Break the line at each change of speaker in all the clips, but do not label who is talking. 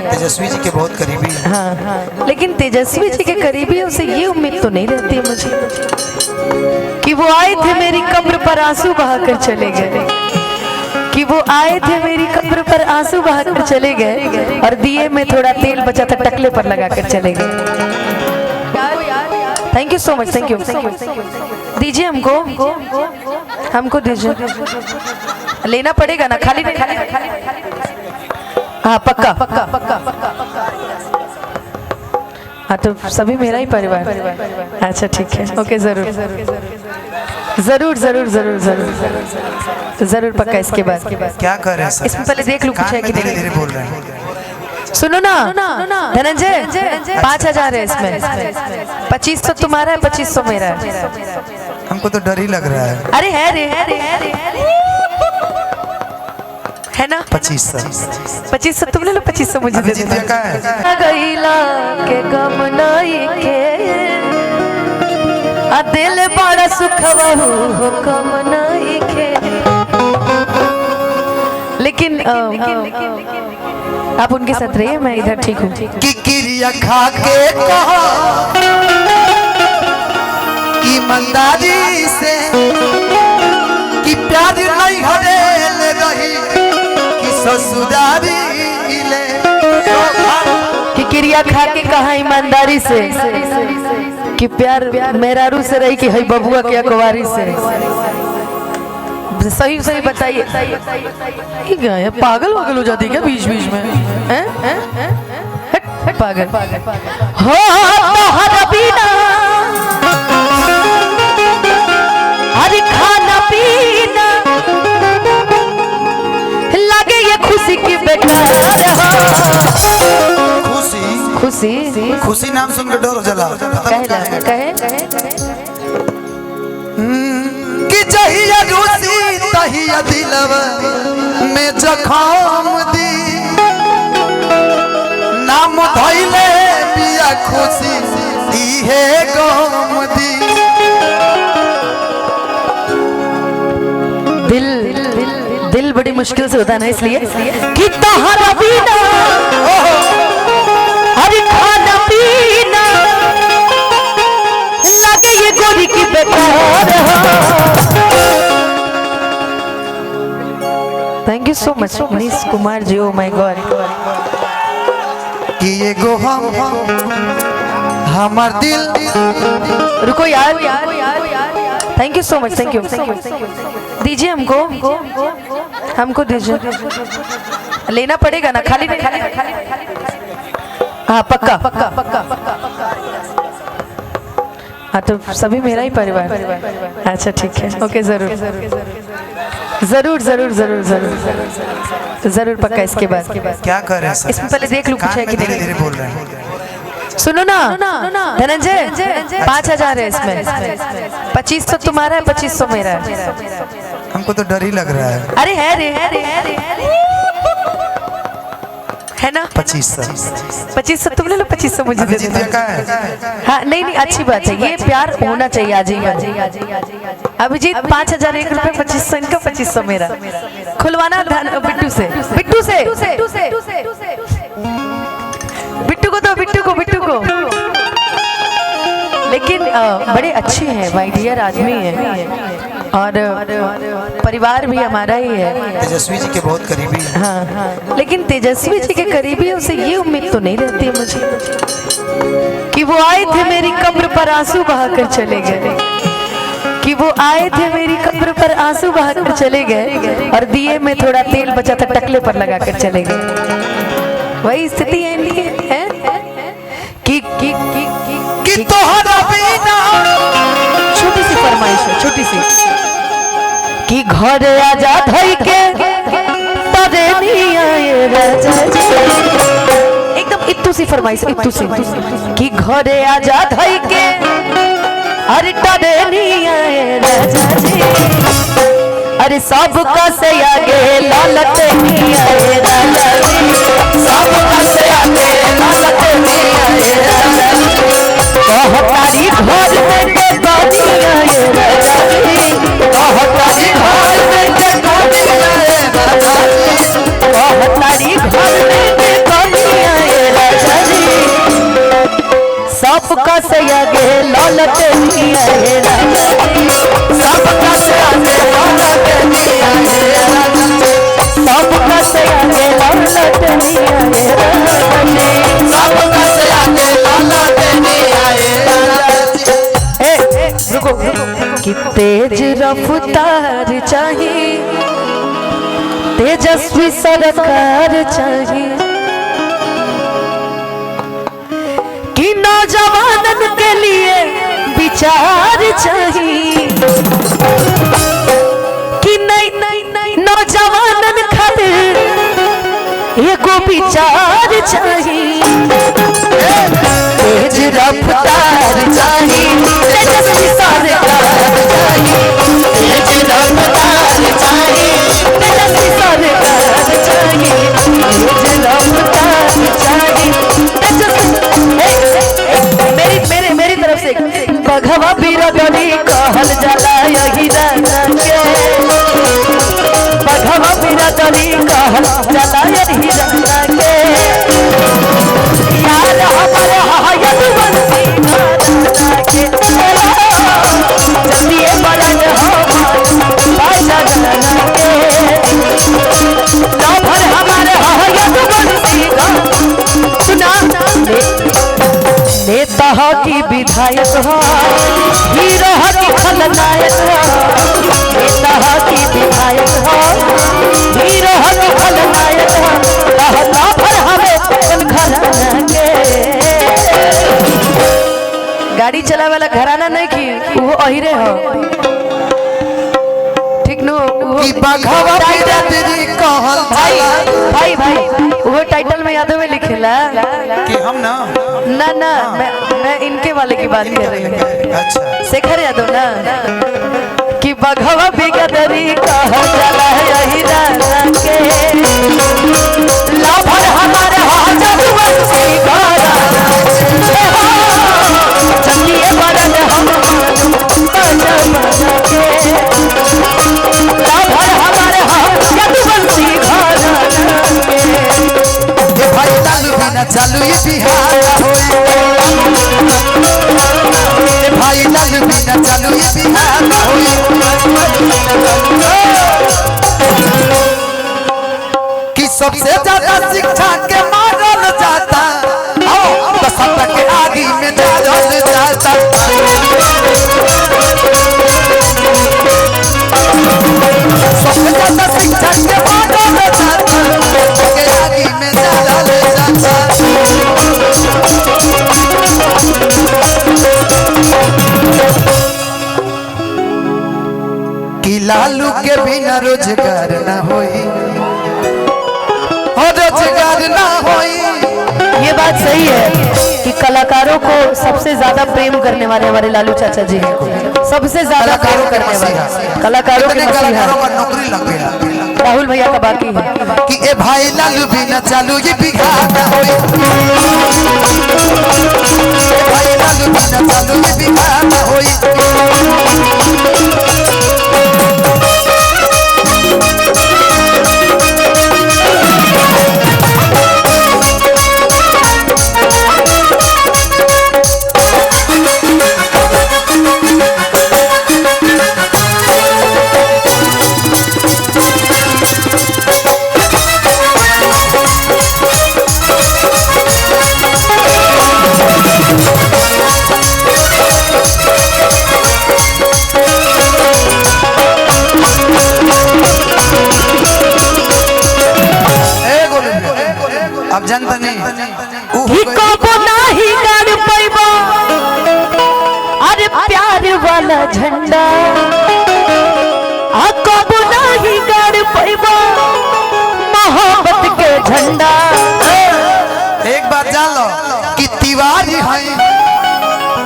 तेजस्वी जी के बहुत करीबी है।
हाँ हाँ, लेकिन तेजस्वी जी के करीबियों से ये उम्मीद तो नहीं रहती है मुझे कि वो आए थे मेरी कब्र पर आंसू बहाकर चले गए, कि वो आए थे मेरी कब्र पर आंसू बहाकर चले गए और दिए में थोड़ा तेल बचा था टकले पर लगाकर चले गए। Thank you so much, thank you. दीजिए हमको दीजिए, लेना पड़ेगा ना, खाली नहीं। हाँ पक्का पक्का पक्का। हाँ तो सभी मेरा ही परिवार। अच्छा ठीक है, ओके, जरूर जरूर जरूर जरूर जरूर जरूर पक्का। इसके बाद
क्या कर रहे हैं?
इसमें पहले देख लूं कुछ है कि नहीं।
धीरे बोल रहे हैं।
सुनो ना धनंजय, 5000 है इसमें, 2500 तुम्हारा है, 2500 मेरा है।
हमको तो डर ही लग रहा है।
अरे है ना 2500 तुम ले लो, 2500 मुझे दे दो। गईला के गम नहीं के दिल बड़ा सुखवा हो कम नहीं के। लेकिन आप उनके साथ रहिए, मैं इधर ठीक हूँ।
कि क्रिया खा के कहा ईमानदारी से कि प्यार नहीं हरेल रही कि ससुरारी ले।
कि क्रिया खा के कहा ईमानदारी से कि प्यार मेहरारू से रही कि हई बबुआ के अखबारी से। सही सही बताइए, पागल वागल हो जाती है क्या बीच बीच में? पागल हो बिना हर खाना पीना लगे ये खुशी की बेकार। खुशी
खुशी नाम सुन के डर हो जला।
कहे
कि जहिया रूसी तहिया दिलवा में जखम दी नाम धइले पिया खुशी इहे गम दी।
दिल बड़ी मुश्किल से होता है ना, इसलिए कि तहरा बिना हर खाना पीना लगे ये गोरी की बेकार। Thank you so much Manish Kumar ji. Oh my god,
कि ये गो हमार दिल।
रुको यार, thank you so much, thank you. दीजिए हमको दीजिए, लेना पड़ेगा ना, खाली नहीं। हाँ पक्का पक्का पक्का। हाँ तो सभी मेरा ही परिवार। अच्छा ठीक है, ओके, जरूर जरूर जरूर जरूर जरूर जरूर पक्का। इसके बाद
क्या कर रहे हैं?
इसमें पहले देख लूं कुछ है कि नहीं।
धीरे बोल रहे हैं।
सुनो ना धनंजय, 5000 है इसमें, 2500 तुम्हारा है, 2500 मेरा है।
हमको तो डर ही लग रहा है।
अरे है ना 2500 तुम ले लो, 2500 मुझे दे दो। हाँ नहीं, अच्छी बात है, ये प्यार होना चाहिए। आज ही अभिजीत 5000 1 रुपए, 2500 इनका, 2500 मेरा। खुलवाना बिट्टू से बिट्टू को। लेकिन बड़े अच्छे हैं, माय डियर आदमी है और परिवार भी हमारा ही है।
तेजस्वी जी के बहुत करीबी है।
हाँ, लेकिन तेजस्वी जी के करीबियों से ये उम्मीद तो नहीं रहती है मुझे कि वो आए थे मेरी कब्र पर आंसू बहाकर चले गए, कि वो आए थे मेरी कब्र पर आंसू बहाकर चले गए और दिए में थोड़ा तेल बचा था टकले पर लगाकर चले गए। वही स्थिति है इनकी, है कि
तोहरा बिना।
छोटी सी फरमाइश है, छोटी सी, कि घर आजा धई के तरे नहीं आए राजा जी। एकदम इत्तू सी फरमाइश, इत्तू सी, कि घर आजा धई के अरे तरे नहीं आए राजा जी। अरे सबका से आगे लालत नहीं आए राजा जी, सबका से आगे लालत नहीं आए राजा जी। कहतारी घर में के गानी आए राजा जी, कहतारी घर में के गानी आए राजा जी, कहतारी घर में के गानी आए सबका से आगे लौलटनिया ये राजा जी,
सबका से आगे लौलटनिया ये राजा जी,
सबका से आगे लौलटनिया ये राजा जी,
सबका से आगे लौलटनिया ये राजा जी।
रुको कि तेज रफ्तार चाहिए, तेजस्वी सरकार चाहिए, कि नौजवानन के लिए विचार चाहिए, कि नहीं नौजवानन खातिर एगो विचार चाहिए, तेज रफ्तार चाहिए, तेजस्वी सरकार चाहिए, तेज रफ्तार चाहिए, तेजस्वी सरकार चाहिए, तेज रफ्तार चाहिए, मेरी तरफ से बघवा बिरदनी कहल जाला यही राजा के, बघवा बिरदनी कहल जाला यही राजा के, यार हमारे हायत बंसी राजा के, जल्दी बरन बाजा गाना के, भर हमारे हायत बंसी सुना नेता हो कि विधायक हो, हीरो हो कि खलनायक हो, नेता हो कि विधायक हो, हीरो हो कि खलनायक हो, कहता भर हमें घराना के। गाड़ी चला वाला घराना नहीं की वो अहिरे हो, ठीक नो
कि बघवा बिरदनी कहल
भाई
जाला।
भाई भाई वो टाइटल में यादव में लिखेला
कि हम ना
ना मैं इनके वाले की बात कर रही हूँ,
अच्छा
शेखर यादव ना, कि बघवा बिगदरी कहल जाला यही राजा के, लाभर हमारे हाजत बंसी गाना, चलिए बरन हम बाजा बाजा के, लाभर हमारे हाजत बंसी गाना के।
ए भाई लालू बिना चालू ये बिहार ना होई, ए भाई लालू बिना चालू ये बिहार ना होई, कि सबसे ज्यादा शिक्षा के मानल जाता, आओ तो सत्ता के आगे में डालल जाता, सबसे ज्यादा शिक्षा के मानल जाता, के आगे में डालल जाता। कि लालू के बिना रोजगार ना होई, रोजगार ना होई।
ये बात सही है कि कलाकारों को सबसे ज्यादा प्रेम करने वाले हमारे लालू चाचा जी हैं, सबसे ज्यादा प्रेम करने वाले कलाकारों के मसीहा
कलाकारों का नौकरी लग गया
राहुल भैया का बाकी है
कि ए भाई लालू बिना चालू ये बिहार ना होई, ए भाई लालू बिना चालू ये बिहार ना होई। अब जनता नहीं
नहीं गाड़ पैबा, अरे प्यार वाला झंडा कबो नहीं गाड़ पैबा, मोहब्बत के झंडा।
एक बात जान लो कि तिवारी है,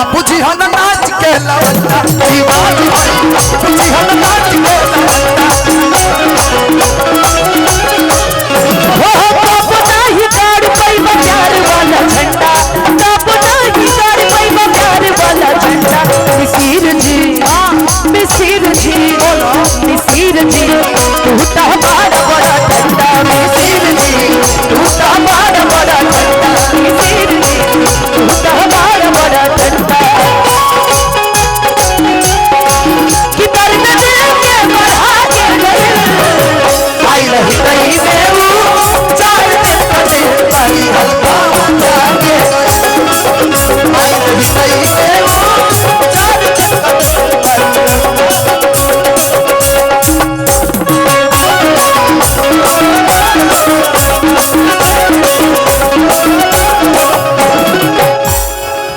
अब बुझी हम नाच के लवंडा, तिवारी है, बुझी हम नाच के लवंडा।